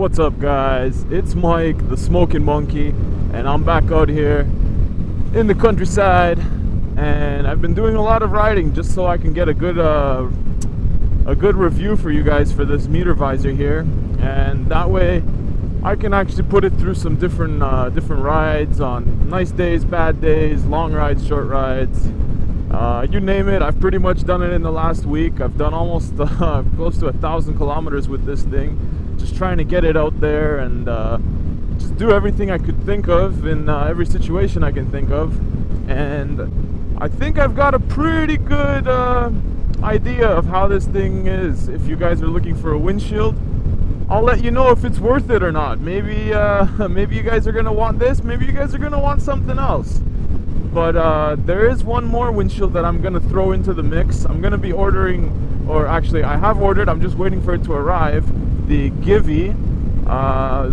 What's up, guys? It's Mike, the Smokin Monkey, and I'm back out here in the countryside, and I've been doing a lot of riding just so I can get a good review for you guys for this Meter Visor here, and that way I can actually put it through some different rides on nice days, bad days, long rides, short rides. You name it. I've pretty much done it in the last week. I've done almost close to 1,000 kilometers with this thing, just trying to get it out there and just do everything I could think of in every situation I can think of. And I think I've got a pretty good idea of how this thing is. If you guys are looking for a windshield, I'll let you know if it's worth it or not. Maybe maybe you guys are gonna want this, maybe you guys are gonna want something else. But there is one more windshield that I'm gonna throw into the mix. I'm gonna be ordering, or actually I have ordered, I'm just waiting for it to arrive, the Givi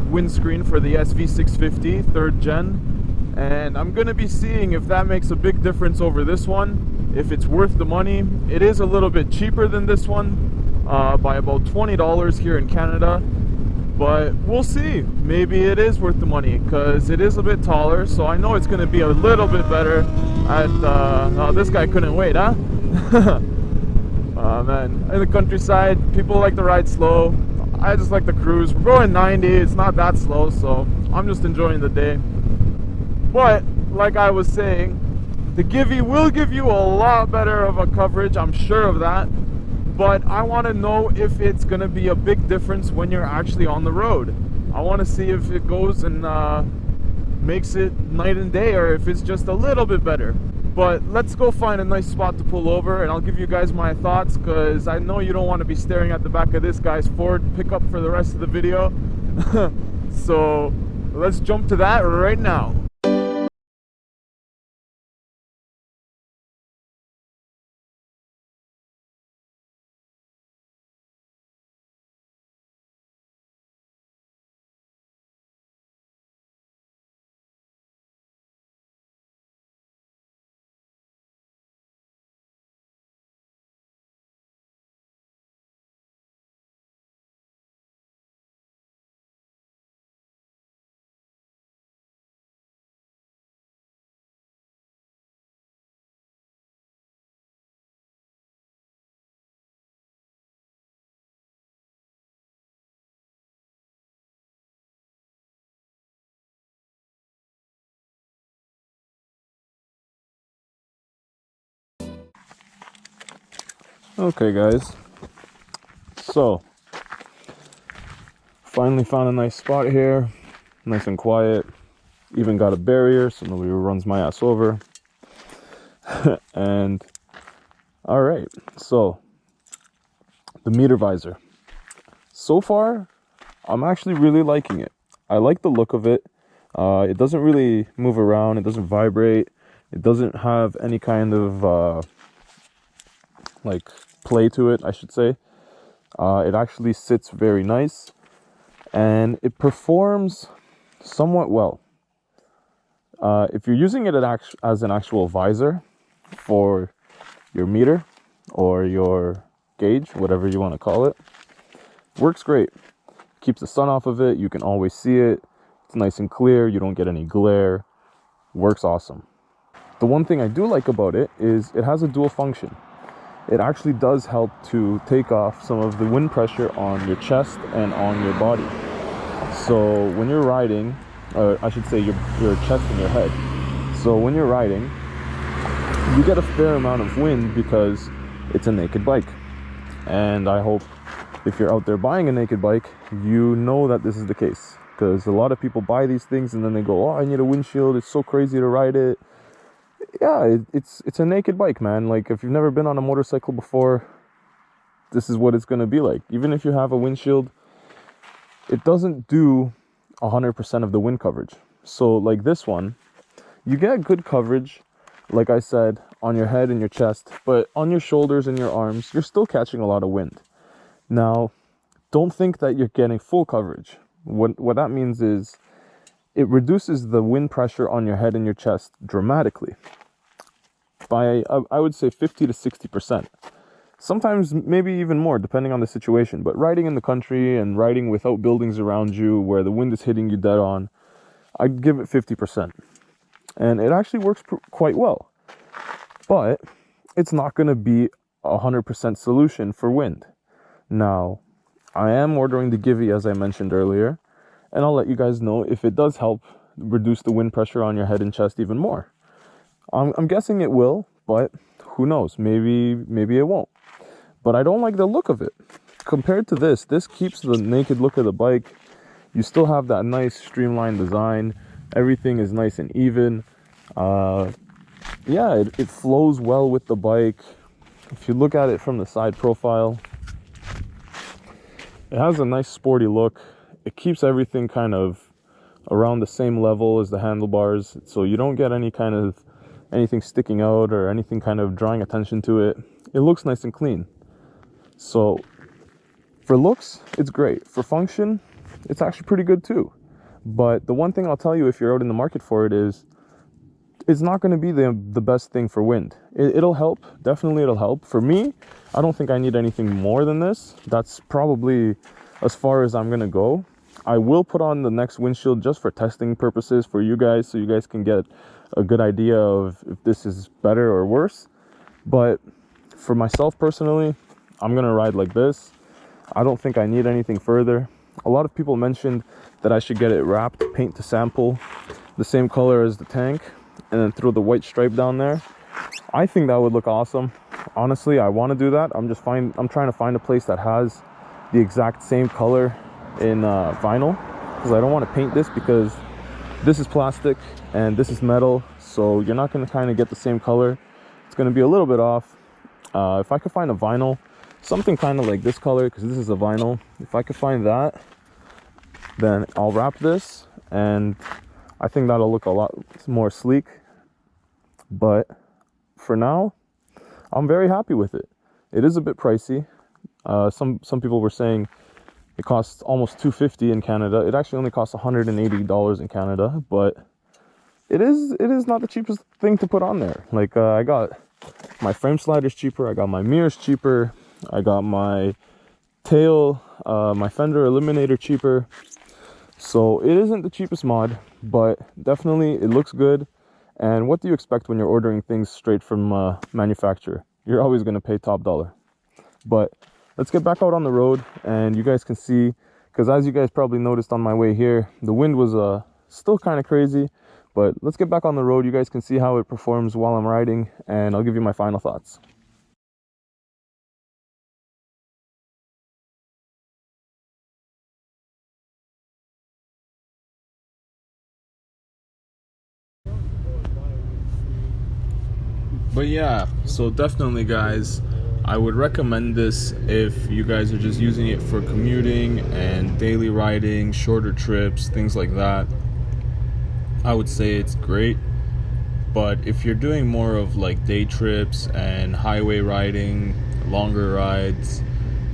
windscreen for the SV650 3rd gen. And I'm gonna be seeing if that makes a big difference over this one, if it's worth the money. It is a little bit cheaper than this one, by about $20 here in Canada. But we'll see. Maybe it is worth the money because it is a bit taller, so I know it's going to be a little bit better at oh, this guy couldn't wait, huh? Man, in the countryside, people like to ride slow. I just like to cruise. We're going 90. It's not that slow, so I'm just enjoying the day. But like I was saying, the Givi will give you a lot better of a coverage. I'm sure of that. But I want to know if it's going to be a big difference when you're actually on the road. I want to see if it goes and makes it night and day, or if it's just a little bit better. But let's go find a nice spot to pull over, and I'll give you guys my thoughts, because I know you don't want to be staring at the back of this guy's Ford pickup for the rest of the video. So let's jump to that right now. Okay, guys, so finally found a nice spot here, nice and quiet. Even got a barrier so nobody runs my ass over. And all right, so the Meter Visor, so far I'm actually really liking it. I like the look of it. It doesn't really move around, it doesn't vibrate, it doesn't have any kind of like play to it, I should say. It actually sits very nice, and it performs somewhat well. If you're using it as an actual visor for your meter or your gauge, whatever you want to call it, works great. Keeps the sun off of it, you can always see it, it's nice and clear, you don't get any glare, works awesome. The one thing I do like about it is it has a dual function. It actually does help to take off some of the wind pressure on your chest and on your body. So when you're riding, or I should say your chest and your head. So when you're riding, you get a fair amount of wind because it's a naked bike. And I hope if you're out there buying a naked bike, you know that this is the case. Because a lot of people buy these things and then they go, oh, I need a windshield, it's so crazy to ride it. Yeah, it's a naked bike, man. Like, if you've never been on a motorcycle before, this is what it's going to be like. Even if you have a windshield, it doesn't do 100% of the wind coverage. So like this one, you get good coverage, like I said, on your head and your chest, but on your shoulders and your arms, you're still catching a lot of wind. Now, don't think that you're getting full coverage. What that means is it reduces the wind pressure on your head and your chest dramatically by, I would say, 50 to 60%. Sometimes maybe even more, depending on the situation. But riding in the country and riding without buildings around you where the wind is hitting you dead on, I'd give it 50%. And it actually works quite well. But it's not going to be a 100% solution for wind. Now, I am ordering the Givi, as I mentioned earlier, and I'll let you guys know if it does help reduce the wind pressure on your head and chest even more. I'm guessing it will, but who knows? Maybe it won't. But I don't like the look of it. Compared to this keeps the naked look of the bike. You still have that nice streamlined design. Everything is nice and even. Yeah, it flows well with the bike. If you look at it from the side profile, it has a nice sporty look. It keeps everything kind of around the same level as the handlebars, so you don't get anything sticking out or anything kind of drawing attention to it. It looks nice and clean. So for looks, it's great. For function, it's actually pretty good too. But the one thing I'll tell you if you're out in the market for it is, it's not going to be the best thing for wind. It'll help. Definitely it'll help. For me, I don't think I need anything more than this. That's probably as far as I'm going to go. I will put on the next windshield just for testing purposes for you guys, so you guys can get a good idea of if this is better or worse. But for myself personally, I'm going to ride like this. I don't think I need anything further. A lot of people mentioned that I should get it wrapped, paint to sample, the same color as the tank, and then throw the white stripe down there. I think that would look awesome. Honestly, I want to do that. I'm trying to find a place that has the exact same color in vinyl, because I don't want to paint this, because this is plastic and this is metal, so you're not going to kind of get the same color. It's going to be a little bit off. If I could find a vinyl, something kind of like this color, because this is a vinyl, if I could find that, then I'll wrap this, and I think that'll look a lot more sleek. But for now, I'm very happy with it. It is a bit pricey. Some people were saying it costs almost $250 in Canada. It actually only costs $180 in Canada, but it is not the cheapest thing to put on there. Like I got my frame sliders cheaper, I got my mirrors cheaper, I got my tail, my fender eliminator cheaper. So it isn't the cheapest mod, but definitely it looks good. And what do you expect when you're ordering things straight from manufacturer? You're always going to pay top dollar. But let's get back out on the road, and you guys can see, because as you guys probably noticed on my way here, the wind was still kind of crazy. But let's get back on the road. You guys can see how it performs while I'm riding, and I'll give you my final thoughts. But yeah, so definitely guys, I would recommend this if you guys are just using it for commuting and daily riding, shorter trips, things like that. I would say it's great. But if you're doing more of like day trips and highway riding, longer rides,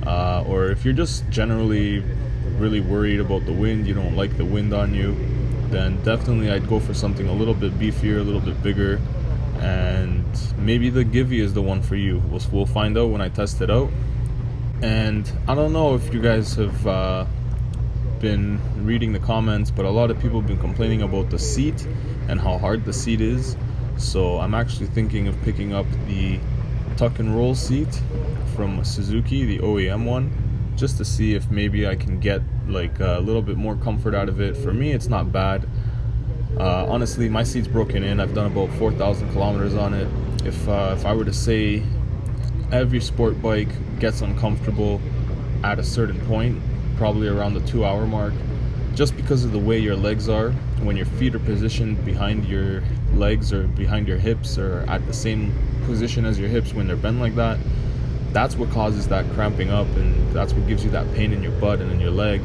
or if you're just generally really worried about the wind, you don't like the wind on you, then definitely I'd go for something a little bit beefier, a little bit bigger. And maybe the Givi is the one for you. We'll find out when I test it out. And I don't know if you guys have been reading the comments, but a lot of people have been complaining about the seat and how hard the seat is. So I'm actually thinking of picking up the tuck and roll seat from Suzuki, the OEM one, just to see if maybe I can get like a little bit more comfort out of it. For me, it's not bad. Honestly, my seat's broken in. I've done about 4,000 kilometers on it. If I were to say every sport bike gets uncomfortable at a certain point, probably around the 2-hour mark, just because of the way your legs are. When your feet are positioned behind your legs or behind your hips, or at the same position as your hips when they're bent like that, that's what causes that cramping up, and that's what gives you that pain in your butt and in your leg.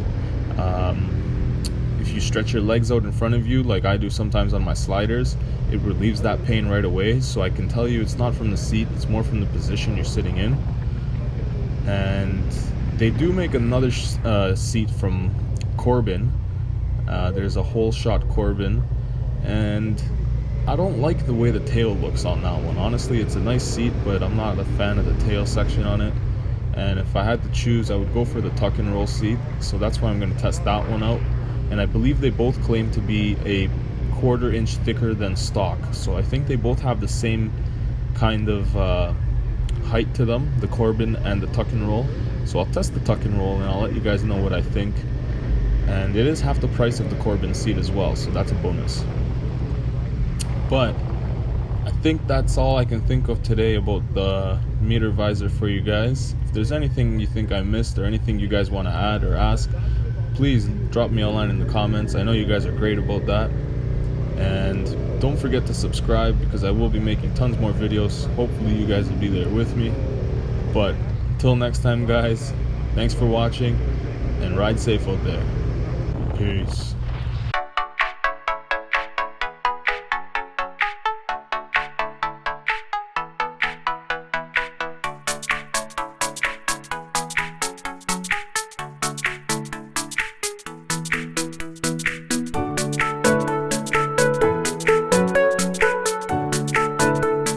If you stretch your legs out in front of you, like I do sometimes on my sliders, it relieves that pain right away. So I can tell you it's not from the seat, it's more from the position you're sitting in. And they do make another seat from Corbin. There's a whole shot Corbin, and I don't like the way the tail looks on that one. Honestly, it's a nice seat, but I'm not a fan of the tail section on it. And if I had to choose, I would go for the tuck and roll seat. So that's why I'm going to test that one out. And I believe they both claim to be a 1/4 inch thicker than stock. So I think they both have the same kind of height to them, the Corbin and the tuck and roll. So I'll test the tuck and roll and I'll let you guys know what I think. And it is half the price of the Corbin seat as well, so that's a bonus. But I think that's all I can think of today about the Meter Visor for you guys. If there's anything you think I missed or anything you guys want to add or ask, please drop me a line in the comments. I know you guys are great about that. And don't forget to subscribe, because I will be making tons more videos. Hopefully you guys will be there with me. But until next time, guys, thanks for watching and ride safe out there. Peace.